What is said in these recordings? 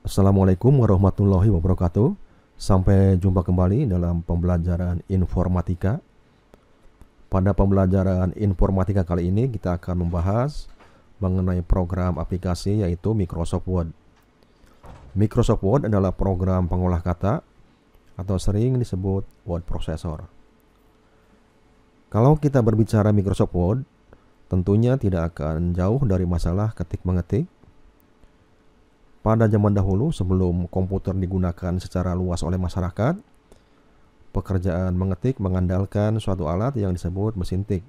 Assalamualaikum warahmatullahi wabarakatuh. Sampai jumpa kembali dalam pembelajaran informatika. Pada pembelajaran informatika kali ini kita akan membahas mengenai program aplikasi yaitu Microsoft Word. Microsoft Word adalah program pengolah kata atau sering disebut word processor. Kalau kita berbicara Microsoft Word, tentunya tidak akan jauh dari masalah ketik-mengetik. Pada zaman dahulu, sebelum komputer digunakan secara luas oleh masyarakat, pekerjaan mengetik mengandalkan suatu alat yang disebut mesin tik.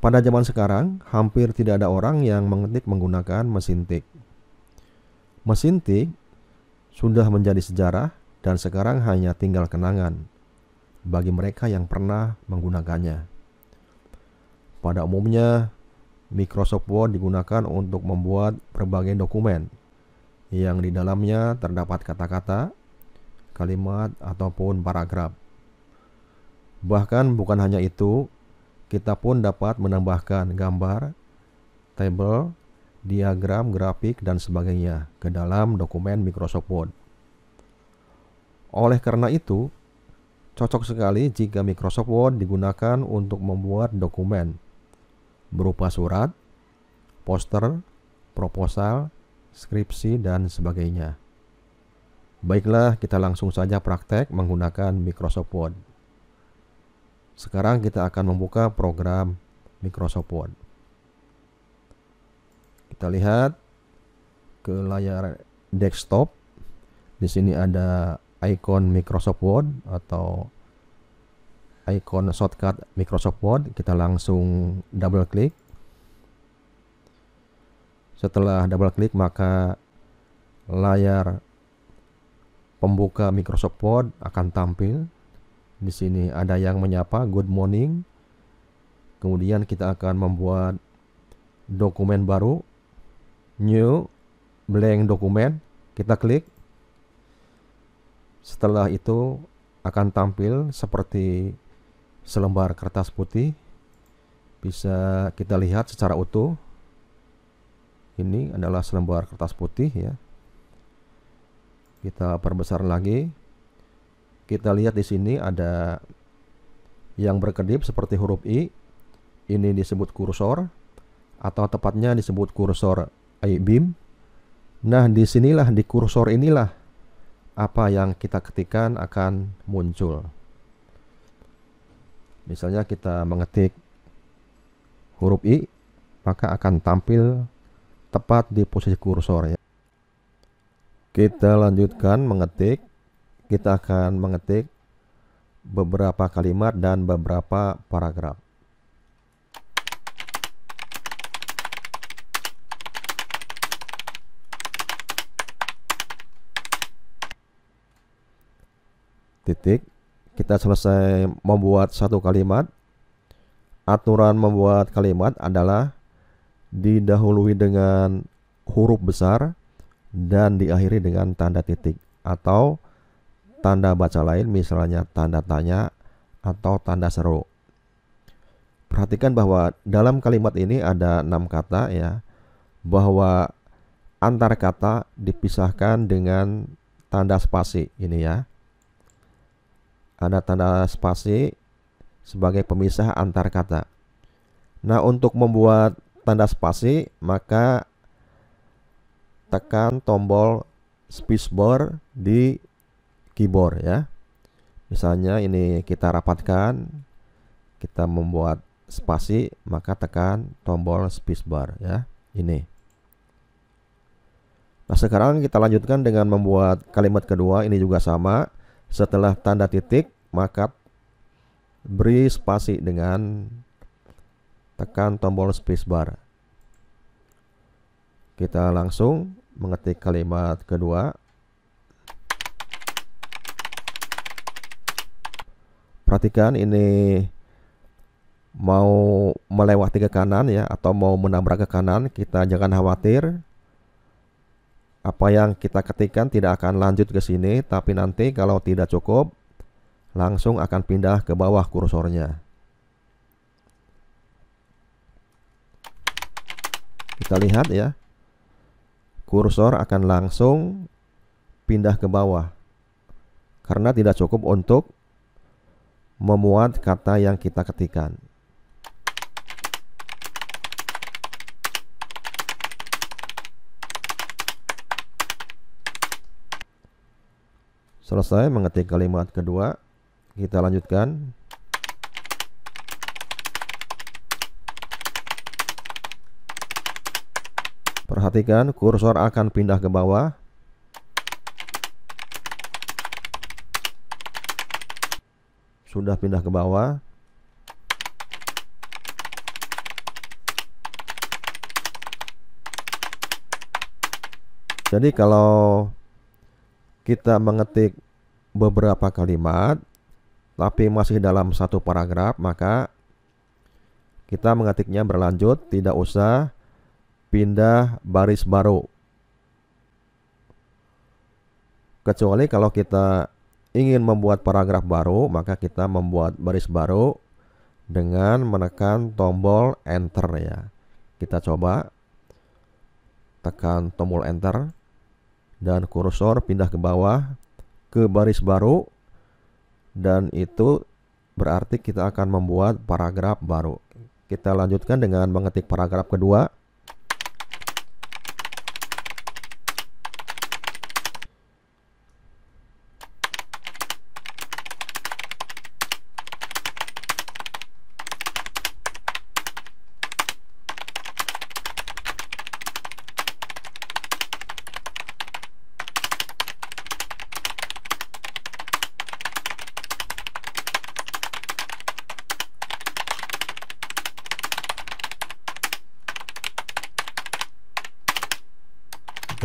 Pada zaman sekarang, hampir tidak ada orang yang mengetik menggunakan mesin tik. Mesin tik sudah menjadi sejarah dan sekarang hanya tinggal kenangan bagi mereka yang pernah menggunakannya. Pada umumnya, Microsoft Word digunakan untuk membuat berbagai dokumen yang di dalamnya terdapat kata-kata, kalimat, ataupun paragraf. Bahkan bukan hanya itu, kita pun dapat menambahkan gambar, tabel, diagram, grafik, dan sebagainya ke dalam dokumen Microsoft Word. Oleh karena itu, cocok sekali jika Microsoft Word digunakan untuk membuat dokumen berupa surat, poster, proposal, skripsi, dan sebagainya. Baiklah, kita langsung saja praktek menggunakan Microsoft Word. Sekarang kita akan membuka program Microsoft Word. Kita lihat ke layar desktop. Di sini ada icon Microsoft Word atau icon shortcut Microsoft Word. Kita langsung double klik. Setelah double klik, maka layar pembuka Microsoft Word akan tampil. Di sini ada yang menyapa good morning. Kemudian kita akan membuat dokumen baru, new blank dokumen. Kita klik. Setelah itu akan tampil seperti selembar kertas putih, bisa kita lihat secara utuh. Ini adalah selembar kertas putih ya. Kita perbesar lagi. Kita lihat di sini ada yang berkedip seperti huruf I. Ini disebut kursor atau tepatnya disebut kursor I-beam. Nah, disinilah di kursor inilah apa yang kita ketikkan akan muncul. Misalnya kita mengetik huruf I, maka akan tampil tepat di posisi kursor ya. Kita lanjutkan mengetik. Kita akan mengetik beberapa kalimat dan beberapa paragraf. Titik. Kita selesai membuat satu kalimat. Aturan membuat kalimat adalah didahului dengan huruf besar dan diakhiri dengan tanda titik atau tanda baca lain, misalnya tanda tanya atau tanda seru. Perhatikan bahwa dalam kalimat ini ada 6 kata ya, bahwa antar kata dipisahkan dengan tanda spasi ini ya. Ada tanda spasi sebagai pemisah antar kata. Nah, untuk membuat tanda spasi, maka tekan tombol spacebar di keyboard ya. Misalnya ini kita rapatkan, kita membuat spasi, maka tekan tombol spacebar ya. Ini. Nah, sekarang kita lanjutkan dengan membuat kalimat kedua. Ini juga sama. Setelah tanda titik, maka beri spasi dengan tekan tombol spacebar. Kita langsung mengetik kalimat kedua. Perhatikan ini mau melewati ke kanan ya, atau mau menabrak ke kanan. Kita jangan khawatir. Apa yang kita ketikkan tidak akan lanjut ke sini, tapi nanti kalau tidak cukup, langsung akan pindah ke bawah kursornya. Kita lihat ya. kursor akan langsung pindah ke bawah karena tidak cukup untuk memuat kata yang kita ketikkan. Selesai mengetik kalimat kedua, kita lanjutkan. Perhatikan, kursor akan pindah ke bawah. Sudah pindah ke bawah. Jadi kalau kita mengetik beberapa kalimat tapi masih dalam satu paragraf, maka kita mengetiknya berlanjut, tidak usah pindah baris baru. Kecuali kalau kita ingin membuat paragraf baru, maka kita membuat baris baru dengan menekan tombol enter ya. Kita coba tekan tombol enter dan kursor pindah ke bawah ke baris baru, dan itu berarti kita akan membuat paragraf baru. Kita lanjutkan dengan mengetik paragraf kedua.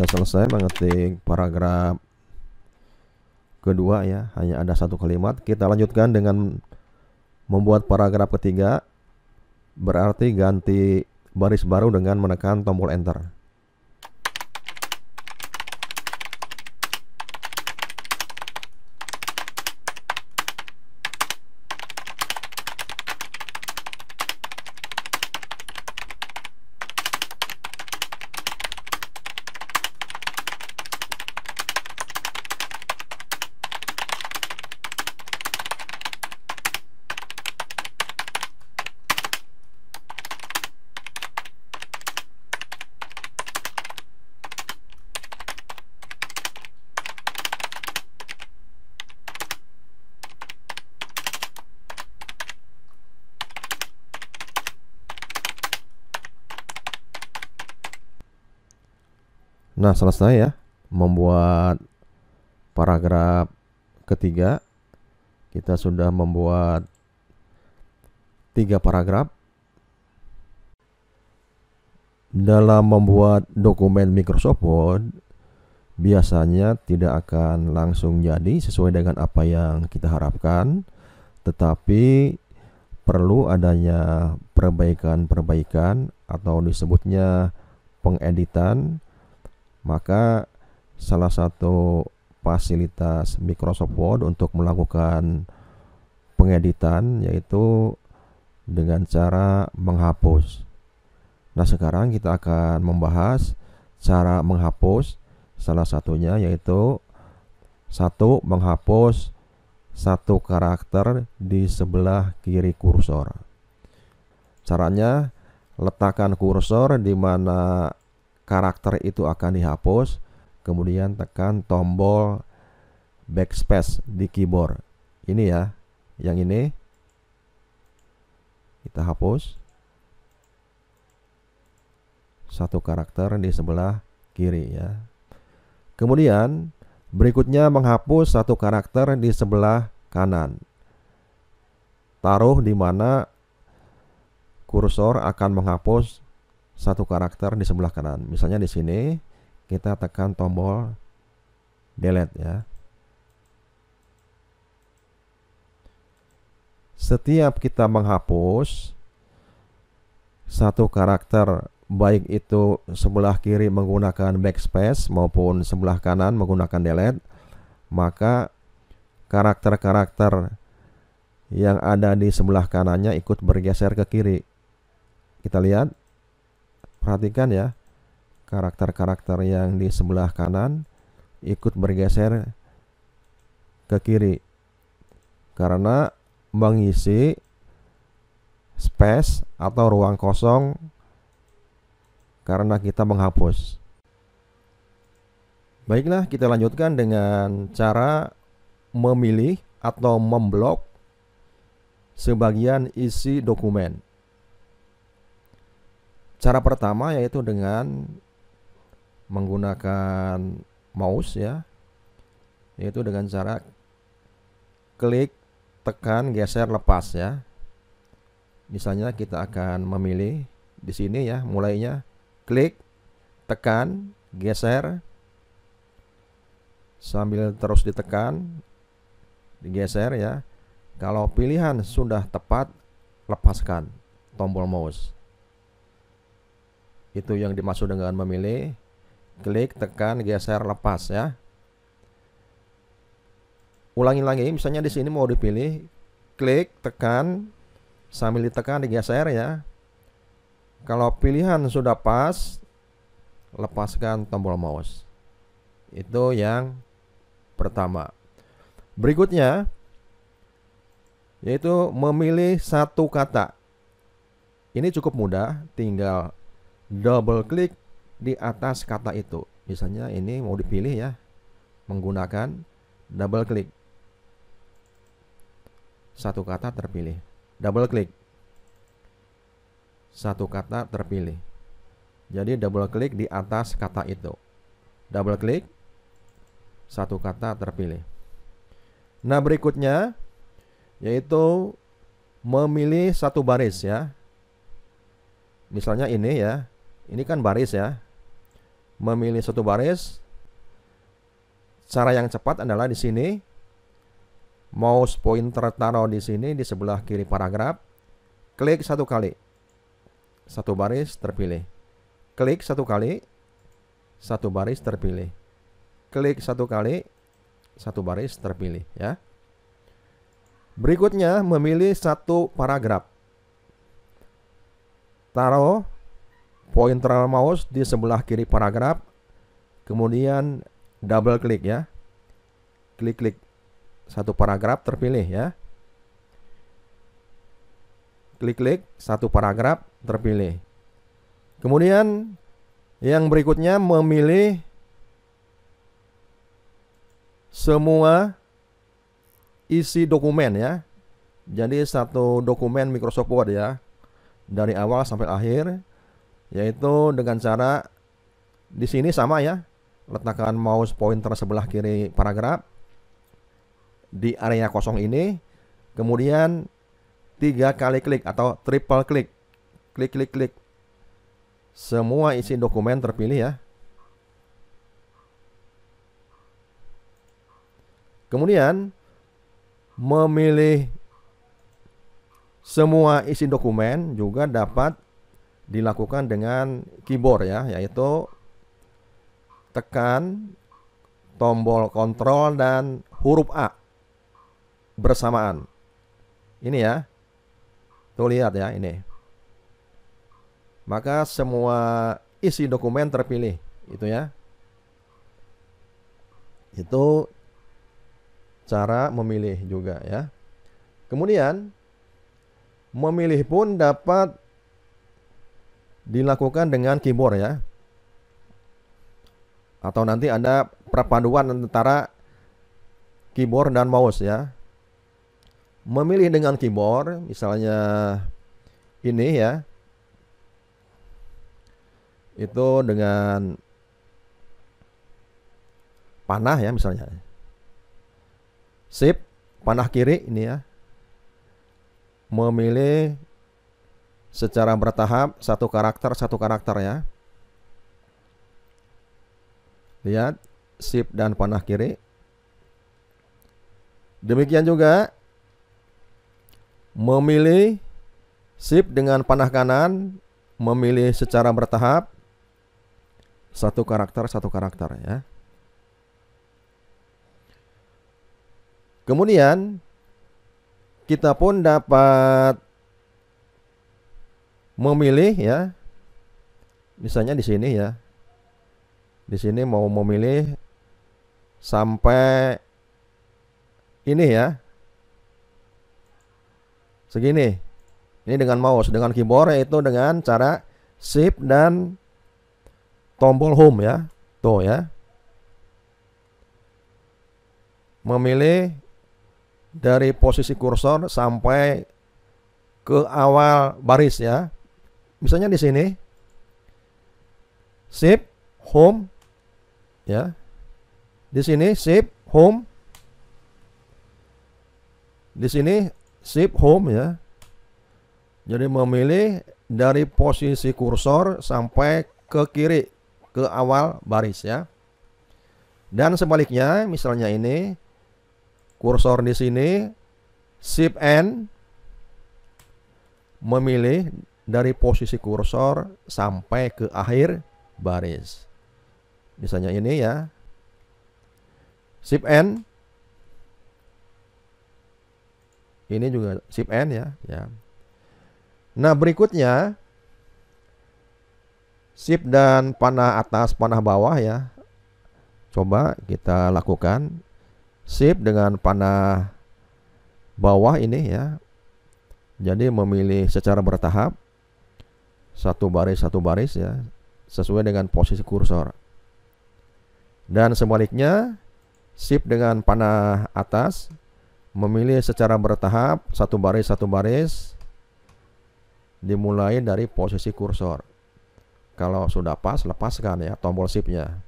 Kita selesai mengetik paragraf kedua ya, hanya ada satu kalimat. Kita lanjutkan dengan membuat paragraf ketiga, berarti ganti baris baru dengan menekan tombol enter. Nah, selesai ya membuat paragraf ketiga. Kita sudah membuat 3 paragraf. Dalam membuat dokumen Microsoft Word, biasanya tidak akan langsung jadi sesuai dengan apa yang kita harapkan, tetapi perlu adanya perbaikan-perbaikan atau disebutnya pengeditan. Maka salah satu fasilitas Microsoft Word untuk melakukan pengeditan yaitu dengan cara menghapus. Nah, sekarang kita akan membahas cara menghapus. Salah satunya yaitu menghapus satu karakter di sebelah kiri kursor. Caranya, letakkan kursor di mana karakter itu akan dihapus, kemudian tekan tombol backspace di keyboard. Ini ya, yang ini kita hapus satu karakter di sebelah kiri ya. Kemudian berikutnya menghapus satu karakter di sebelah kanan. Taruh di mana kursor akan menghapus satu karakter di sebelah kanan. Misalnya di sini kita tekan tombol delete ya. Setiap kita menghapus satu karakter, baik itu sebelah kiri menggunakan backspace maupun sebelah kanan menggunakan delete, maka karakter-karakter yang ada di sebelah kanannya ikut bergeser ke kiri. Kita lihat, perhatikan ya, karakter-karakter yang di sebelah kanan ikut bergeser ke kiri karena mengisi space atau ruang kosong karena kita menghapus. Baiklah, kita lanjutkan dengan cara memilih atau memblok sebagian isi dokumen. Cara pertama yaitu dengan menggunakan mouse ya, yaitu dengan cara klik, tekan, geser, lepas ya. Misalnya kita akan memilih di sini ya, mulainya klik, tekan, geser, sambil terus ditekan, digeser ya. Kalau pilihan sudah tepat, lepaskan tombol mouse. Itu yang dimaksud dengan memilih. Klik, tekan, geser, lepas ya. Ulangi lagi, misalnya di sini mau dipilih, klik, tekan, sambil ditekan, digeser ya. Kalau pilihan sudah pas, lepaskan tombol mouse. Itu yang pertama. Berikutnya yaitu memilih satu kata. Ini cukup mudah, tinggal double klik di atas kata itu. Misalnya ini mau dipilih ya, menggunakan double klik. Satu kata terpilih. Double klik. Satu kata terpilih. Jadi double klik di atas kata itu. Double klik, satu kata terpilih. Nah, berikutnya yaitu memilih satu baris ya. Misalnya ini ya. Ini kan baris ya. Memilih satu baris. Cara yang cepat adalah di sini. Mouse pointer taruh di sini di sebelah kiri paragraf. Klik satu kali. Satu baris terpilih. Klik satu kali. Satu baris terpilih. Klik satu kali. Satu baris terpilih ya. Berikutnya memilih satu paragraf. Taruh pointer mouse di sebelah kiri paragraf. Kemudian double klik ya. Klik-klik. Satu paragraf terpilih ya. Klik-klik, satu paragraf terpilih. Kemudian yang berikutnya memilih semua isi dokumen ya. Jadi satu dokumen Microsoft Word ya, dari awal sampai akhir, yaitu dengan cara di sini sama ya. Letakkan mouse pointer sebelah kiri paragraf di area kosong ini, kemudian 3 kali klik atau triple klik. Klik klik klik. Semua isi dokumen terpilih ya. Kemudian memilih semua isi dokumen juga dapat dilakukan dengan keyboard ya, yaitu tekan tombol kontrol dan huruf A bersamaan. Ini ya. Tuh lihat ya ini. Maka semua isi dokumen terpilih, itu ya. Itu cara memilih juga ya. Kemudian memilih pun dapat dilakukan dengan keyboard ya. Atau nanti ada perpaduan antara keyboard dan mouse ya. Memilih dengan keyboard, misalnya ini ya. Itu dengan panah ya misalnya. Shift, panah kiri ini ya. Memilih secara bertahap satu karakter ya. Lihat, shift dan panah kiri. Demikian juga memilih shift dengan panah kanan, memilih secara bertahap satu karakter ya. Kemudian kita pun dapat memilih ya. Misalnya di sini ya. Di sini mau memilih sampai ini ya, segini. Ini dengan mouse, dengan keyboard, yaitu dengan cara shift dan tombol home ya. Tuh ya. Memilih dari posisi kursor sampai ke awal baris ya. Misalnya di sini shift home ya. Di sini shift home. Di sini shift home ya. Jadi memilih dari posisi kursor sampai ke kiri, ke awal baris ya. Dan sebaliknya, misalnya ini kursor di sini shift N, memilih dari posisi kursor sampai ke akhir baris. Misalnya ini ya, shift N, ini juga shift N ya. Nah berikutnya shift dan panah atas panah bawah ya. Coba kita lakukan shift dengan panah bawah ini ya. Jadi memilih secara bertahap, satu baris ya, sesuai dengan posisi kursor. Dan sebaliknya shift dengan panah atas, memilih secara bertahap, satu baris, dimulai dari posisi kursor. Kalau sudah pas, lepaskan ya tombol shift-nya.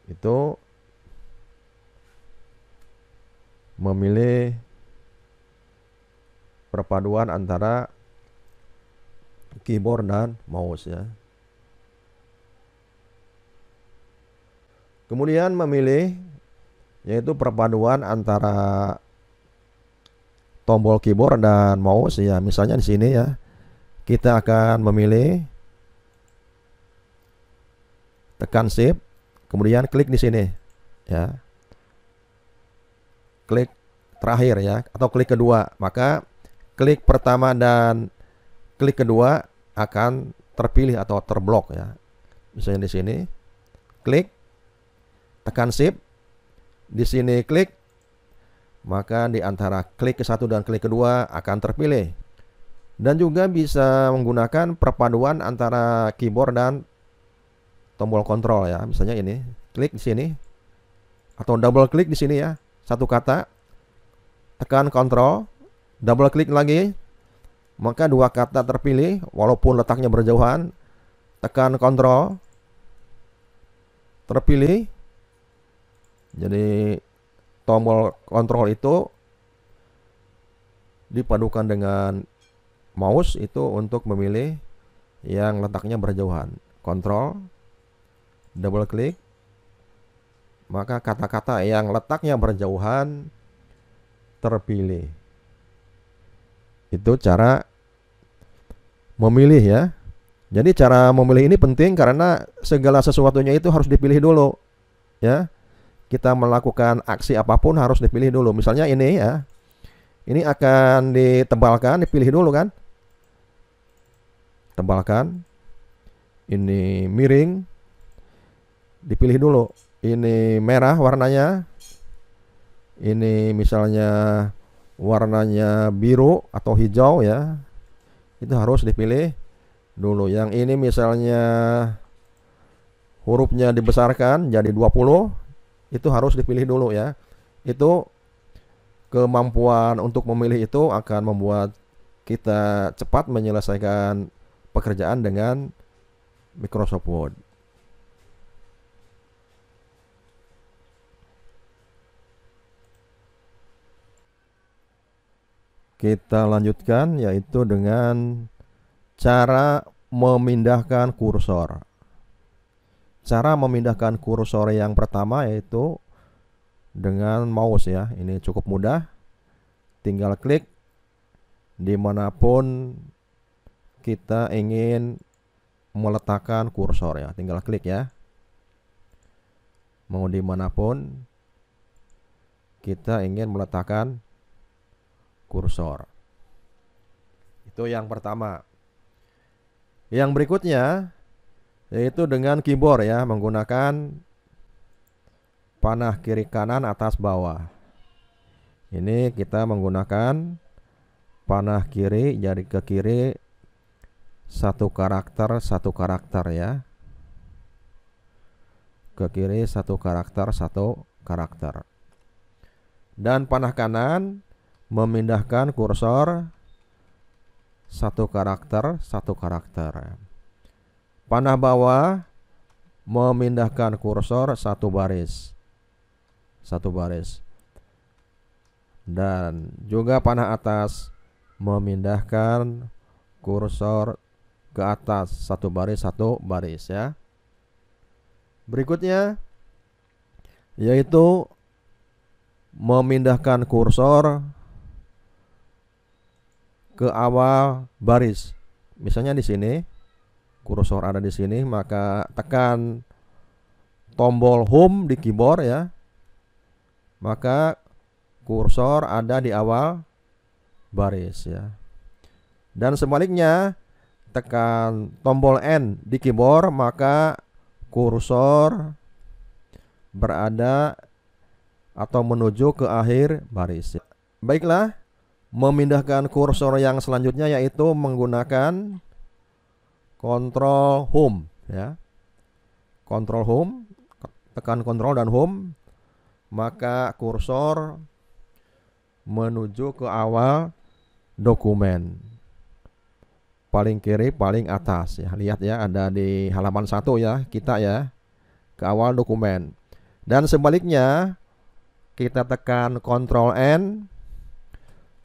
Itu memilih perpaduan antara keyboard dan mouse ya. Kemudian memilih yaitu perpaduan antara tombol keyboard dan mouse ya. Misalnya di sini ya, kita akan memilih, tekan shift, kemudian klik di sini ya, klik terakhir ya, atau klik kedua. Maka klik pertama dan klik kedua akan terpilih atau terblok ya. Misalnya di sini klik, tekan shift, di sini klik, maka di antara klik ke satu dan klik kedua akan terpilih. Dan juga bisa menggunakan perpaduan antara keyboard dan tombol kontrol ya. Misalnya ini, klik di sini atau double klik di sini ya, satu kata, tekan kontrol, double klik lagi, maka dua kata terpilih walaupun letaknya berjauhan. Tekan kontrol, terpilih. Jadi tombol kontrol itu dipadukan dengan mouse itu untuk memilih yang letaknya berjauhan. Kontrol, double klik, maka kata-kata yang letaknya berjauhan terpilih. Itu cara memilih ya. Jadi cara memilih ini penting karena segala sesuatunya itu harus dipilih dulu ya. Kita melakukan aksi apapun harus dipilih dulu. Misalnya ini ya, ini akan ditebalkan, dipilih dulu kan, tebalkan. Ini miring, dipilih dulu. Ini merah warnanya, ini misalnya warnanya biru atau hijau ya, itu harus dipilih dulu. Yang ini misalnya hurufnya dibesarkan jadi 20, itu harus dipilih dulu ya. Itu kemampuan untuk memilih itu akan membuat kita cepat menyelesaikan pekerjaan dengan Microsoft Word. Kita lanjutkan yaitu dengan cara memindahkan kursor. Cara memindahkan kursor yang pertama yaitu dengan mouse ya. Ini cukup mudah. Tinggal klik dimanapun kita ingin meletakkan kursor ya. Tinggal klik ya. Mau dimanapun kita ingin meletakkan kursor. Itu yang pertama. Yang berikutnya yaitu dengan keyboard ya, menggunakan panah kiri kanan atas bawah. Ini kita menggunakan panah kiri, jari ke kiri, satu karakter ya. Ke kiri satu karakter. Dan panah kanan memindahkan kursor satu karakter. Panah bawah memindahkan kursor satu baris. Dan juga panah atas memindahkan kursor ke atas satu baris ya. Berikutnya yaitu memindahkan kursor ke awal baris. Misalnya di sini kursor ada di sini, maka tekan tombol home di keyboard ya. Maka kursor ada di awal baris ya. Dan sebaliknya, tekan tombol N di keyboard, maka kursor berada atau menuju ke akhir baris. Baiklah, memindahkan kursor yang selanjutnya yaitu menggunakan Control Home ya. Control Home, tekan Control dan Home, maka kursor menuju ke awal dokumen. Paling kiri, paling atas ya. Lihat ya, ada di halaman 1 ya, kita ya, ke awal dokumen. Dan sebaliknya, kita tekan Ctrl N,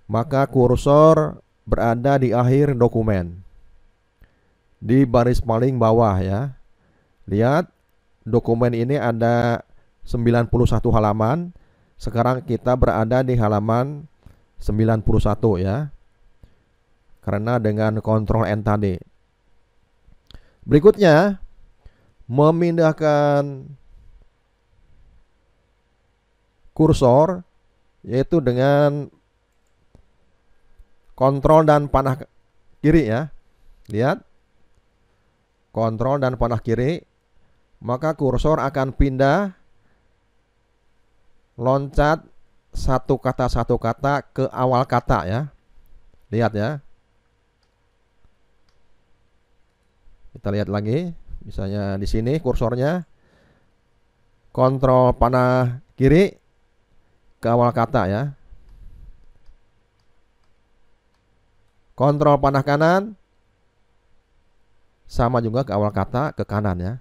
maka kursor berada di akhir dokumen, di baris paling bawah ya. Lihat, dokumen ini ada 91 halaman. Sekarang kita berada di halaman 91 ya, karena dengan Ctrl N tadi. Berikutnya, memindahkan kursor yaitu dengan kontrol dan panah kiri ya. Lihat, kontrol dan panah kiri, maka kursor akan pindah, loncat satu kata ke awal kata ya. Lihat ya. Kita lihat lagi, misalnya di sini kursornya, kontrol panah kiri ke awal kata ya. Kontrol panah kanan sama juga ke awal kata, ke kanan ya.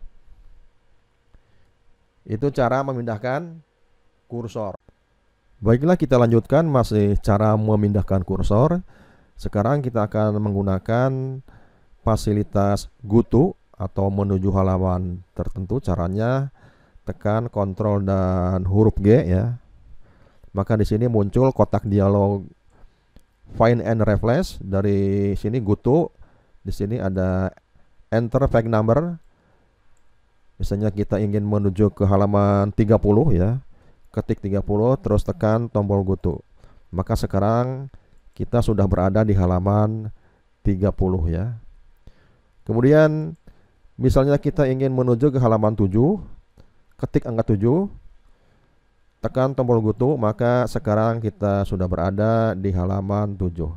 Itu cara memindahkan kursor. Baiklah, kita lanjutkan masih cara memindahkan kursor. Sekarang kita akan menggunakan fasilitas GoTo atau menuju halaman tertentu. Caranya tekan Ctrl dan huruf G ya. Maka di sini muncul kotak dialog Find and Replace. Dari sini GoTo, di sini ada Enter Page Number. Misalnya kita ingin menuju ke halaman 30 ya. Ketik 30 terus tekan tombol GoTo. Maka sekarang kita sudah berada di halaman 30 ya. Kemudian misalnya kita ingin menuju ke halaman 7, ketik angka 7, tekan tombol GoTo, maka sekarang kita sudah berada di halaman 7.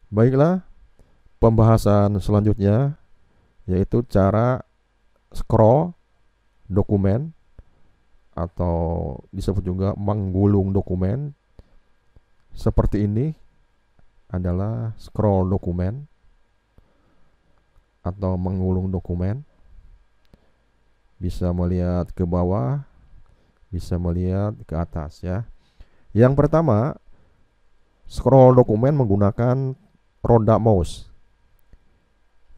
Baiklah, pembahasan selanjutnya yaitu cara scroll dokumen atau disebut juga menggulung dokumen. Seperti ini adalah scroll dokumen atau menggulung dokumen. Bisa melihat ke bawah, bisa melihat ke atas ya. Yang pertama, scroll dokumen menggunakan roda mouse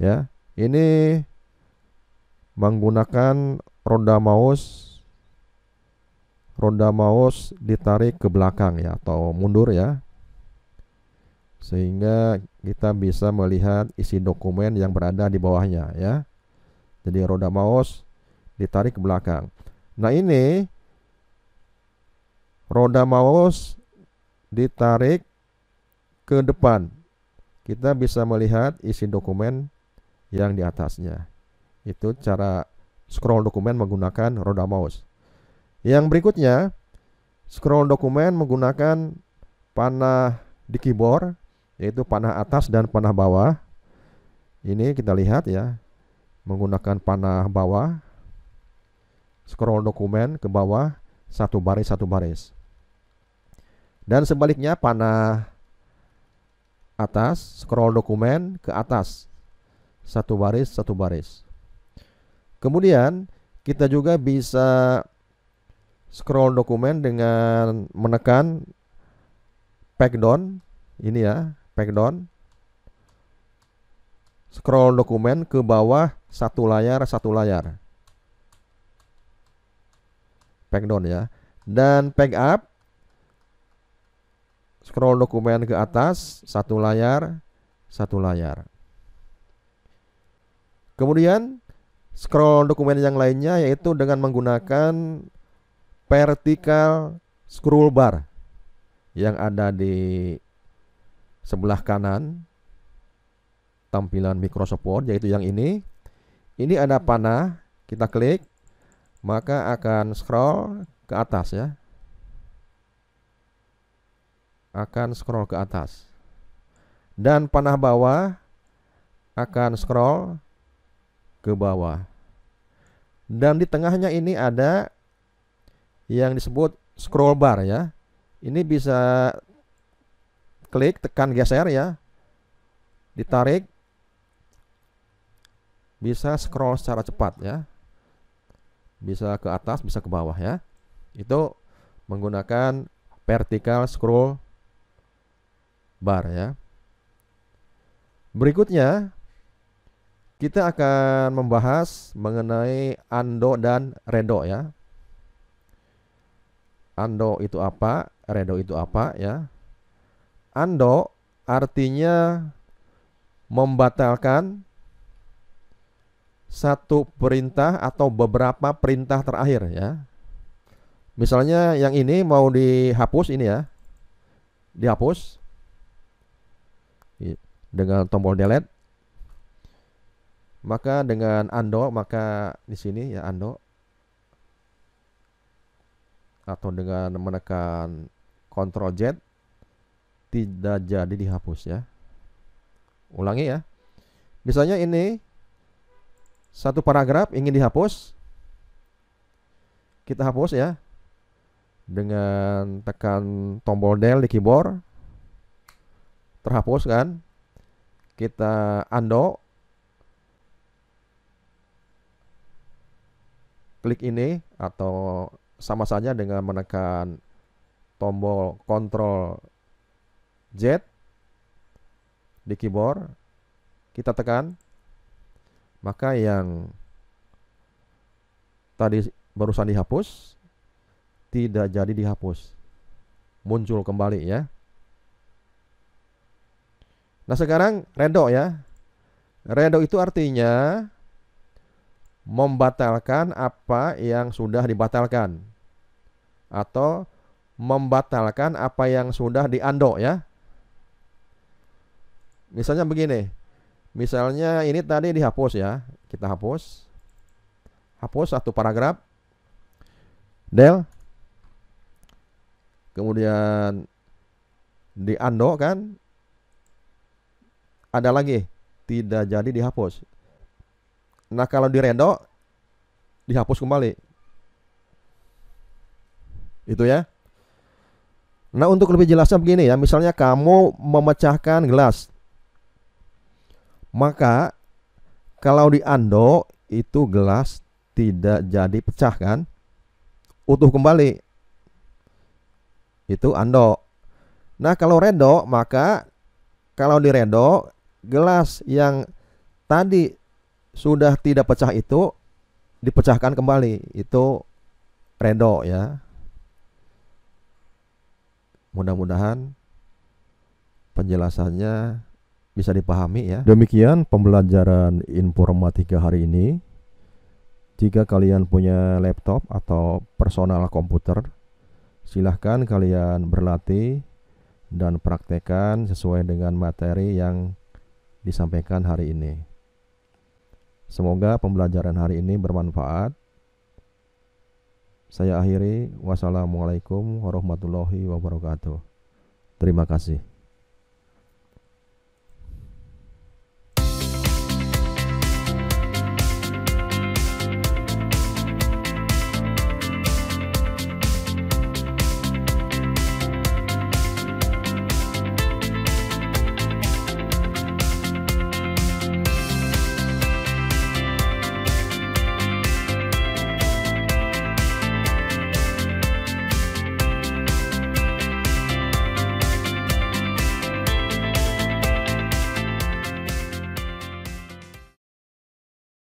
ya. Ini menggunakan roda mouse ditarik ke belakang ya, atau mundur ya, sehingga kita bisa melihat isi dokumen yang berada di bawahnya ya. Jadi roda mouse ditarik ke belakang. Nah, ini roda mouse ditarik ke depan kita bisa melihat isi dokumen yang di atasnya. Itu cara scroll dokumen menggunakan roda mouse. Yang berikutnya, scroll dokumen menggunakan panah di keyboard, yaitu panah atas dan panah bawah. Ini kita lihat ya, menggunakan panah bawah, scroll dokumen ke bawah, satu baris. Dan sebaliknya panah atas, scroll dokumen ke atas, satu baris. Kemudian kita juga bisa scroll dokumen dengan menekan peg down. Ini ya, peg down. Scroll dokumen ke bawah, satu layar. Peg down ya. Dan peg up, scroll dokumen ke atas, satu layar. Kemudian scroll dokumen yang lainnya yaitu dengan menggunakan vertical scroll bar yang ada di sebelah kanan tampilan Microsoft Word, yaitu yang ini. Ini ada panah, kita klik maka akan scroll ke atas ya. Akan scroll ke atas. Dan panah bawah akan scroll ke bawah. Dan di tengahnya ini ada yang disebut scroll bar ya. Ini bisa klik, tekan, geser ya. Ditarik, bisa scroll secara cepat ya. Bisa ke atas, bisa ke bawah ya. Itu menggunakan vertical scroll bar ya. Berikutnya kita akan membahas mengenai undo dan redo ya. Undo itu apa, redo itu apa ya. Undo artinya membatalkan satu perintah atau beberapa perintah terakhir ya. Misalnya yang ini mau dihapus, ini ya, dihapus dengan tombol delete. Maka dengan undo, maka di sini ya undo, atau dengan menekan Ctrl Z tidak jadi dihapus ya. Ulangi ya. Misalnya ini satu paragraf ingin dihapus, kita hapus ya dengan tekan tombol del di keyboard, terhapus kan. Kita undo, klik ini, atau sama saja dengan menekan tombol Ctrl Z di keyboard, kita tekan, maka yang tadi barusan dihapus tidak jadi dihapus, muncul kembali ya. Nah sekarang redo ya. Redo itu artinya membatalkan apa yang sudah dibatalkan, atau membatalkan apa yang sudah di-undo ya. Misalnya begini. Misalnya ini tadi dihapus ya. Kita hapus. Hapus satu paragraf. Del. Kemudian di-undo kan. Ada lagi, tidak jadi dihapus. Nah kalau di redo, dihapus kembali. Itu ya. Nah untuk lebih jelasnya begini ya. Misalnya kamu memecahkan gelas, maka kalau di undo itu gelas tidak jadi pecah kan, utuh kembali. Itu undo. Nah kalau redo, maka kalau di redo, gelas yang tadi sudah tidak pecah itu dipecahkan kembali. Itu redo ya. Mudah-mudahan penjelasannya bisa dipahami ya. Demikian pembelajaran informatika hari ini. Jika kalian punya laptop atau personal komputer, silahkan kalian berlatih dan praktekkan sesuai dengan materi yang disampaikan hari ini. Semoga pembelajaran hari ini bermanfaat. Saya akhiri. Wassalamualaikum warahmatullahi wabarakatuh. Terima kasih.